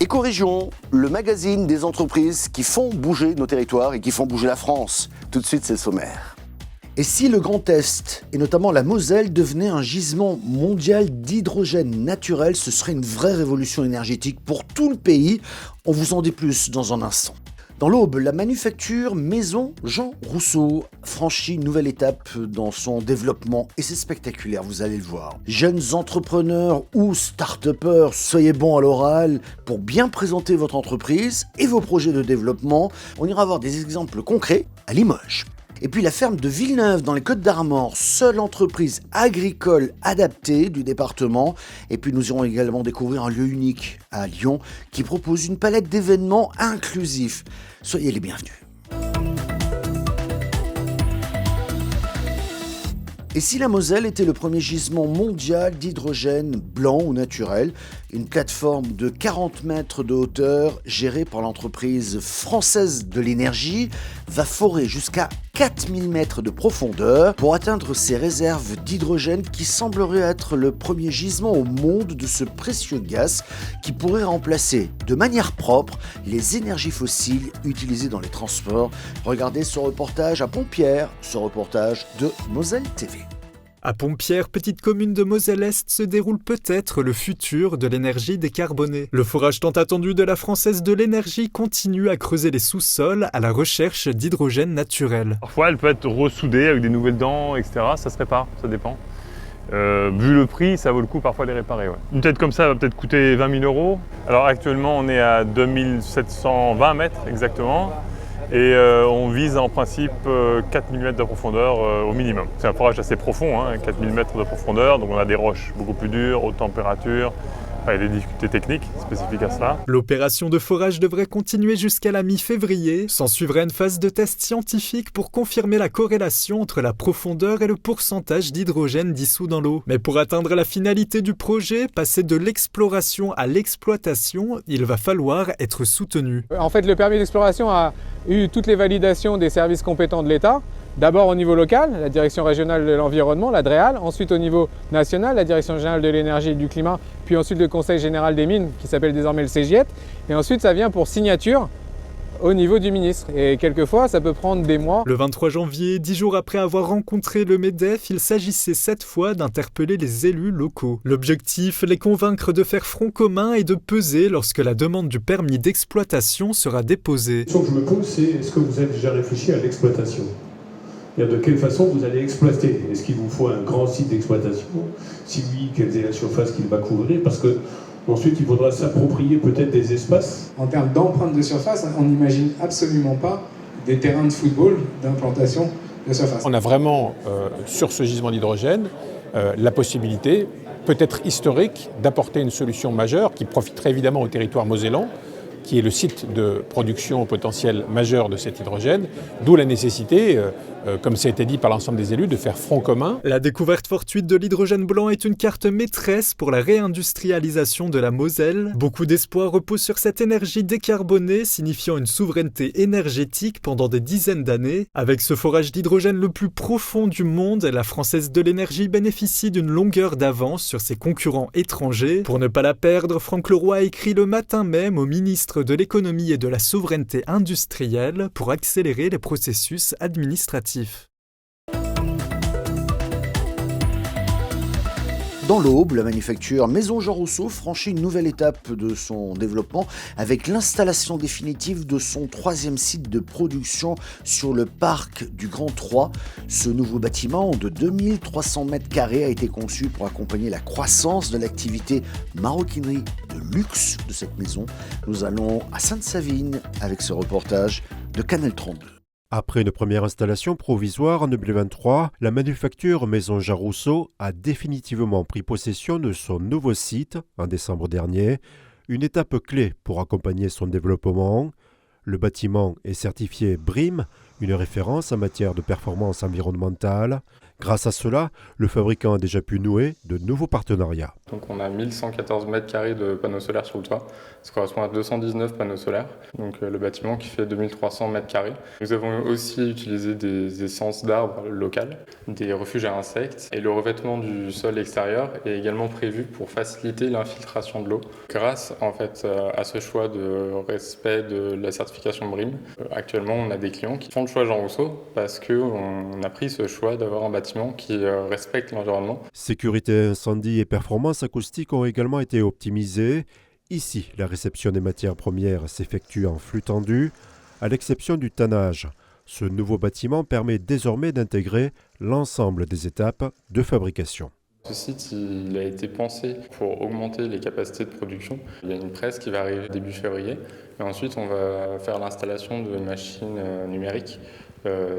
Éco-région, le magazine des entreprises qui font bouger nos territoires et qui font bouger la France. Tout de suite, c'est le sommaire. Et si le Grand Est, et notamment la Moselle, devenait un gisement mondial d'hydrogène naturel, ce serait une vraie révolution énergétique pour tout le pays. On vous en dit plus dans un instant. Dans l'Aube, la manufacture Maison Jean Rousseau franchit une nouvelle étape dans son développement et c'est spectaculaire, vous allez le voir. Jeunes entrepreneurs ou start-upers, soyez bons à l'oral pour bien présenter votre entreprise et vos projets de développement. On ira voir des exemples concrets à Limoges. Et puis la ferme de Villeneuve dans les Côtes-d'Armor, seule entreprise agricole adaptée du département. Et puis nous irons également découvrir un lieu unique à Lyon qui propose une palette d'événements inclusifs. Soyez les bienvenus. Et si la Moselle était le premier gisement mondial d'hydrogène blanc ou naturel, une plateforme de 40 mètres de hauteur gérée par l'entreprise française de l'énergie va forer jusqu'à 4000 mètres de profondeur pour atteindre ces réserves d'hydrogène qui sembleraient être le premier gisement au monde de ce précieux gaz qui pourrait remplacer de manière propre les énergies fossiles utilisées dans les transports. Regardez ce reportage à Pompierre, ce reportage de Moselle TV. À Pompierre, petite commune de Moselle-Est, se déroule peut-être le futur de l'énergie décarbonée. Le forage tant attendu de la Française de l'énergie continue à creuser les sous-sols à la recherche d'hydrogène naturel. Parfois, elle peut être ressoudée avec des nouvelles dents, etc. Ça se répare, ça dépend. Vu le prix, ça vaut le coup parfois de les réparer. Ouais. Une tête comme ça va peut-être coûter 20 000 €. Alors actuellement, on est à 2720 mètres exactement. Et on vise en principe 4000 mètres de profondeur au minimum. C'est un forage assez profond, 4000 mètres de profondeur, donc on a des roches beaucoup plus dures, haute température. Il y a des difficultés techniques spécifiques à cela. L'opération de forage devrait continuer jusqu'à la mi-février. S'en suivrait une phase de test scientifique pour confirmer la corrélation entre la profondeur et le pourcentage d'hydrogène dissous dans l'eau. Mais pour atteindre la finalité du projet, passer de l'exploration à l'exploitation, il va falloir être soutenu. En fait, le permis d'exploration a eu toutes les validations des services compétents de l'État. D'abord au niveau local, la Direction régionale de l'environnement, la DREAL, ensuite au niveau national, la Direction générale de l'énergie et du climat, puis ensuite le Conseil général des mines, qui s'appelle désormais le CGIET, et ensuite ça vient pour signature au niveau du ministre. Et quelquefois, ça peut prendre des mois. Le 23 janvier, 10 jours après avoir rencontré le MEDEF, il s'agissait cette fois d'interpeller les élus locaux. L'objectif, les convaincre de faire front commun et de peser lorsque la demande du permis d'exploitation sera déposée. La question que je me pose, c'est est-ce que vous avez déjà réfléchi à l'exploitation ? De quelle façon vous allez exploiter ? Est-ce qu'il vous faut un grand site d'exploitation ? Si oui, quelle est la surface qu'il va couvrir ? Parce que ensuite, il faudra s'approprier peut-être des espaces. En termes d'empreinte de surface, on n'imagine absolument pas des terrains de football d'implantation de surface. On a vraiment, sur ce gisement d'hydrogène, la possibilité, peut-être historique, d'apporter une solution majeure qui profiterait évidemment au territoire mosellan, qui est le site de production au potentiel majeur de cet hydrogène, d'où la nécessité, comme ça a été dit par l'ensemble des élus, de faire front commun. La découverte fortuite de l'hydrogène blanc est une carte maîtresse pour la réindustrialisation de la Moselle. Beaucoup d'espoir repose sur cette énergie décarbonée, signifiant une souveraineté énergétique pendant des dizaines d'années. Avec ce forage d'hydrogène le plus profond du monde, la Française de l'énergie bénéficie d'une longueur d'avance sur ses concurrents étrangers. Pour ne pas la perdre, Franck Leroy a écrit le matin même au ministre de l'économie et de la souveraineté industrielle pour accélérer les processus administratifs. Dans l'Aube, la manufacture Maison Jean Rousseau franchit une nouvelle étape de son développement avec l'installation définitive de son 3e site de production sur le parc du Grand 3. Ce nouveau bâtiment de 2300 m² a été conçu pour accompagner la croissance de l'activité maroquinerie de luxe de cette maison. Nous allons à Sainte-Savine avec ce reportage de Canal 32. Après une première installation provisoire en 2023, la manufacture Maison Jean Rousseau a définitivement pris possession de son nouveau site en décembre dernier, une étape clé pour accompagner son développement. Le bâtiment est certifié BREEAM, une référence en matière de performance environnementale. Grâce à cela, le fabricant a déjà pu nouer de nouveaux partenariats. Donc on a 1114 mètres carrés de panneaux solaires sur le toit. Ça correspond à 219 panneaux solaires. Donc le bâtiment qui fait 2300 mètres carrés. Nous avons aussi utilisé des essences d'arbres locales, des refuges à insectes. Et le revêtement du sol extérieur est également prévu pour faciliter l'infiltration de l'eau. Grâce en fait à ce choix de respect de la certification BREEAM, actuellement on a des clients qui font le choix Jean Rousseau parce qu'on a pris ce choix d'avoir un bâtiment qui respecte l'environnement. Sécurité incendie et performance acoustique ont également été optimisées. Ici, la réception des matières premières s'effectue en flux tendu, à l'exception du tannage. Ce nouveau bâtiment permet désormais d'intégrer l'ensemble des étapes de fabrication. Ce site il a été pensé pour augmenter les capacités de production. Il y a une presse qui va arriver début février. Et ensuite, on va faire l'installation de machines numériques,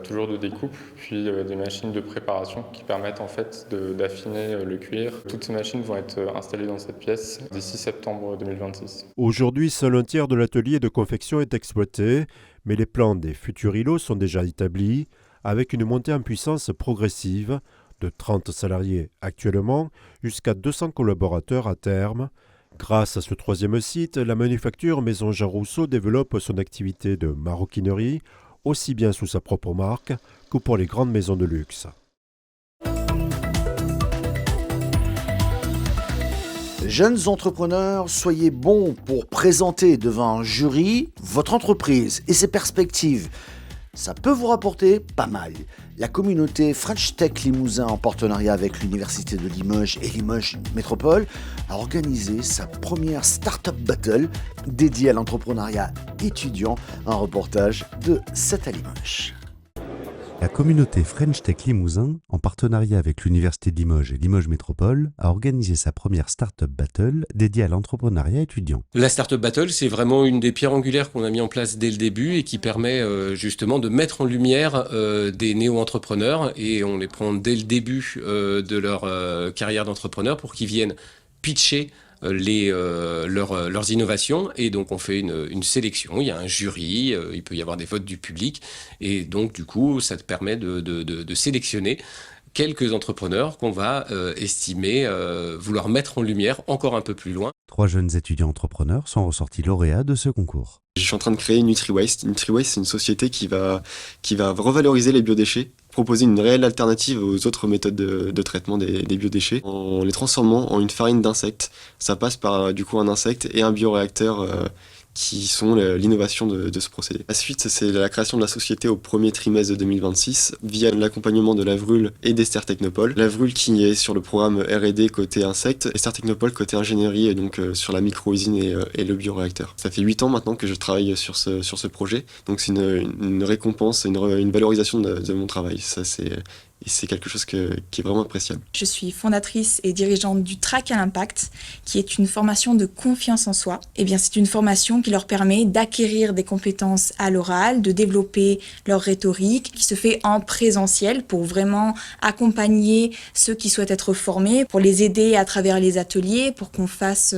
toujours de découpe, puis des machines de préparation qui permettent en fait d'affiner le cuir. Toutes ces machines vont être installées dans cette pièce d'ici septembre 2026. Aujourd'hui, seul un tiers de l'atelier de confection est exploité, mais les plans des futurs îlots sont déjà établis, avec une montée en puissance progressive de 30 salariés actuellement jusqu'à 200 collaborateurs à terme. Grâce à ce troisième site, la manufacture Maison Jean Rousseau développe son activité de maroquinerie, aussi bien sous sa propre marque que pour les grandes maisons de luxe. Jeunes entrepreneurs, soyez bons pour présenter devant un jury votre entreprise et ses perspectives. Ça peut vous rapporter pas mal. La communauté French Tech Limousin, en partenariat avec l'Université de Limoges et Limoges Métropole, a organisé sa première Startup Battle dédiée à l'entrepreneuriat étudiant. Un reportage de 7 à Limoges. La communauté French Tech Limousin, en partenariat avec l'Université de Limoges et Limoges Métropole, a organisé sa première Startup Battle dédiée à l'entrepreneuriat étudiant. La Startup Battle, c'est vraiment une des pierres angulaires qu'on a mis en place dès le début et qui permet justement de mettre en lumière des néo-entrepreneurs, et on les prend dès le début de leur carrière d'entrepreneur pour qu'ils viennent pitcher leurs innovations, et donc on fait une sélection, il y a un jury, il peut y avoir des votes du public, et donc du coup ça te permet de sélectionner quelques entrepreneurs qu'on va estimer vouloir mettre en lumière encore un peu plus loin. 3 jeunes étudiants entrepreneurs sont ressortis lauréats de ce concours. Je suis en train de créer NutriWaste. NutriWaste, c'est une société qui va revaloriser les biodéchets, proposer une réelle alternative aux autres méthodes de traitement des biodéchets en les transformant en une farine d'insectes. Ça passe par du coup un insecte et un bioréacteur qui sont l'innovation de ce procédé. La suite, c'est la création de la société au premier trimestre de 2026 via l'accompagnement de Lavrul et d'Ester Technopole. Lavrul qui est sur le programme R&D côté insectes, Ester Technopole côté ingénierie, et donc sur la micro-usine et le bioréacteur. Ça fait 8 ans maintenant que je travaille sur ce projet, donc c'est une récompense, une valorisation de mon travail. Ça, c'est quelque chose qui est vraiment appréciable. Je suis fondatrice et dirigeante du Track à l'Impact, qui est une formation de confiance en soi. C'est une formation qui leur permet d'acquérir des compétences à l'oral, de développer leur rhétorique, qui se fait en présentiel pour vraiment accompagner ceux qui souhaitent être formés, pour les aider à travers les ateliers, pour qu'on fasse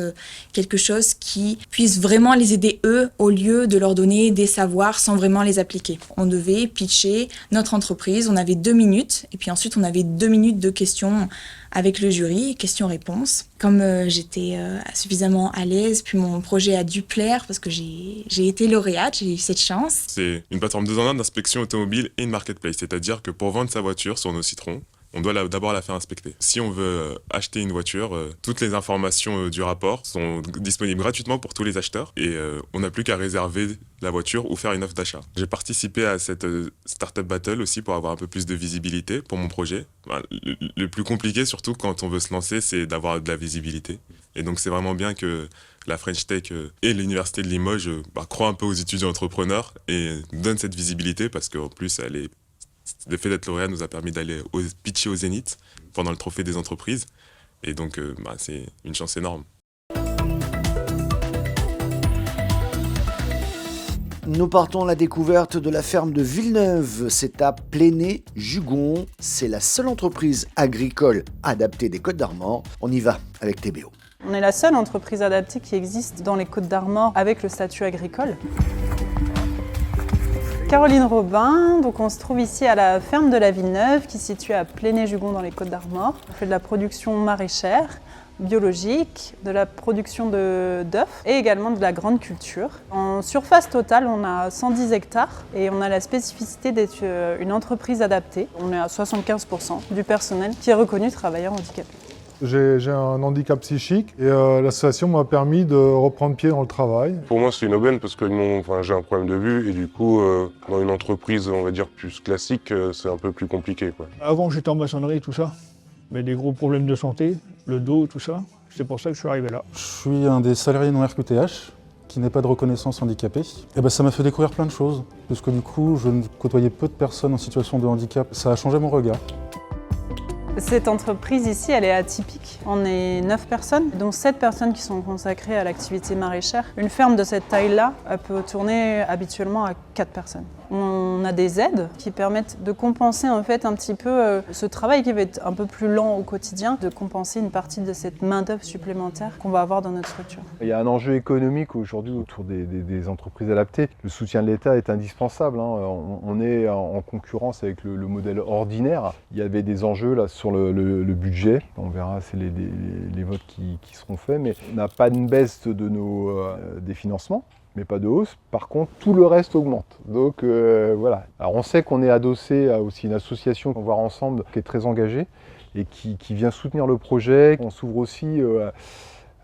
quelque chose qui puisse vraiment les aider eux, au lieu de leur donner des savoirs sans vraiment les appliquer. On devait pitcher notre entreprise, on avait 2 minutes, et puis ensuite on avait 2 minutes de questions avec le jury, questions-réponses. Comme j'étais suffisamment à l'aise, puis mon projet a dû plaire parce que j'ai été lauréate, j'ai eu cette chance. C'est une plateforme 2 en 1 d'inspection automobile et une marketplace, c'est-à-dire que pour vendre sa voiture sur nos citrons, on doit d'abord la faire inspecter. Si on veut acheter une voiture, toutes les informations du rapport sont disponibles gratuitement pour tous les acheteurs, et on n'a plus qu'à réserver la voiture ou faire une offre d'achat. J'ai participé à cette Startup Battle aussi pour avoir un peu plus de visibilité pour mon projet. Le plus compliqué, surtout quand on veut se lancer, c'est d'avoir de la visibilité. Et donc c'est vraiment bien que la French Tech et l'Université de Limoges croient un peu aux étudiants entrepreneurs et donnent cette visibilité, parce qu'en plus le fait d'être lauréat nous a permis d'aller pitcher au Zénith pendant le trophée des entreprises. Et donc, c'est une chance énorme. Nous partons à la découverte de la ferme de Villeneuve. C'est à Pléné-Jugon. C'est la seule entreprise agricole adaptée des Côtes-d'Armor. On y va avec TBO. On est la seule entreprise adaptée qui existe dans les Côtes-d'Armor avec le statut agricole. Caroline Robin, donc on se trouve ici à la ferme de la Villeneuve qui se situe à Pléné-Jugon dans les Côtes-d'Armor. On fait de la production maraîchère, biologique, de la production d'œufs et également de la grande culture. En surface totale, on a 110 hectares et on a la spécificité d'être une entreprise adaptée. On est à 75% du personnel qui est reconnu travailleur handicapé. J'ai un handicap psychique et l'association m'a permis de reprendre pied dans le travail. Pour moi, c'est une aubaine parce que j'ai un problème de vue et du coup, dans une entreprise, on va dire, plus classique, c'est un peu plus compliqué, quoi. Avant, j'étais en maçonnerie, tout ça, mais des gros problèmes de santé, le dos, tout ça. C'est pour ça que je suis arrivé là. Je suis un des salariés non RQTH qui n'est pas de reconnaissance handicapée. Et ça m'a fait découvrir plein de choses, parce que du coup, je ne côtoyais peu de personnes en situation de handicap. Ça a changé mon regard. Cette entreprise ici, elle est atypique. On est 9 personnes, dont 7 personnes qui sont consacrées à l'activité maraîchère. Une ferme de cette taille-là, elle peut tourner habituellement à 4 personnes. On a des aides qui permettent de compenser en fait un petit peu ce travail qui va être un peu plus lent au quotidien, de compenser une partie de cette main-d'œuvre supplémentaire qu'on va avoir dans notre structure. Il y a un enjeu économique aujourd'hui autour des entreprises adaptées. Le soutien de l'État est indispensable. On est en concurrence avec le modèle ordinaire. Il y avait des enjeux là sur le budget. On verra, c'est les votes qui seront faits, mais on n'a pas une baisse de des financements, mais pas de hausse. Par contre, tout le reste augmente. Donc voilà. Alors on sait qu'on est adossé à aussi une association qu'on va voir ensemble qui est très engagée et qui vient soutenir le projet. On s'ouvre aussi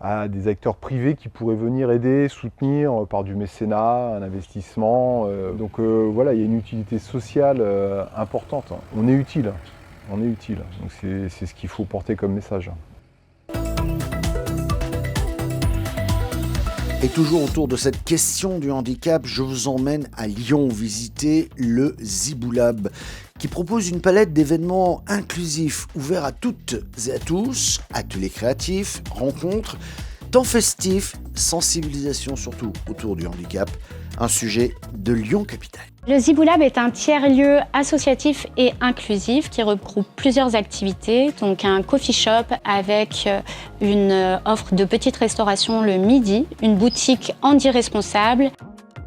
à des acteurs privés qui pourraient venir aider, soutenir par du mécénat, un investissement. Donc voilà, il y a une utilité sociale importante. On est utile. On est utile. Donc c'est ce qu'il faut porter comme message. Et toujours autour de cette question du handicap, je vous emmène à Lyon visiter le Ziboulab, qui propose une palette d'événements inclusifs ouverts à toutes et à tous, ateliers créatifs, rencontres, temps festifs, sensibilisation surtout autour du handicap, un sujet de Lyon-Capitale. Le Ziboulab est un tiers-lieu associatif et inclusif qui regroupe plusieurs activités, donc un coffee shop avec une offre de petite restauration le midi, une boutique handi responsable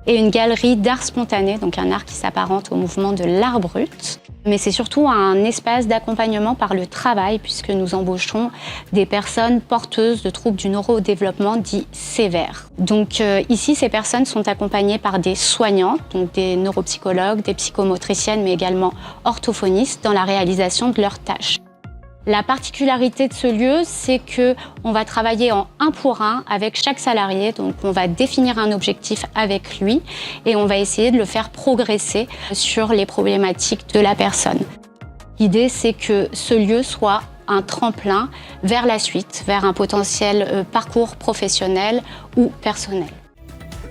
et une galerie d'art spontané, donc un art qui s'apparente au mouvement de l'art brut. Mais c'est surtout un espace d'accompagnement par le travail puisque nous embauchons des personnes porteuses de troubles du neurodéveloppement dits sévères. Donc ici, ces personnes sont accompagnées par des soignants, donc des neuropsychologues, des psychomotriciennes, mais également orthophonistes dans la réalisation de leurs tâches. La particularité de ce lieu, c'est qu'on va travailler en 1 pour 1 avec chaque salarié. Donc on va définir un objectif avec lui et on va essayer de le faire progresser sur les problématiques de la personne. L'idée, c'est que ce lieu soit un tremplin vers la suite, vers un potentiel parcours professionnel ou personnel.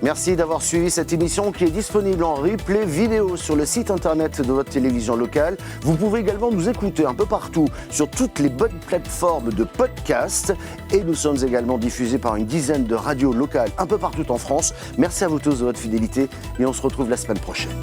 Merci d'avoir suivi cette émission qui est disponible en replay vidéo sur le site internet de votre télévision locale. Vous pouvez également nous écouter un peu partout sur toutes les bonnes plateformes de podcast. Et nous sommes également diffusés par une dizaine de radios locales un peu partout en France. Merci à vous tous de votre fidélité et on se retrouve la semaine prochaine.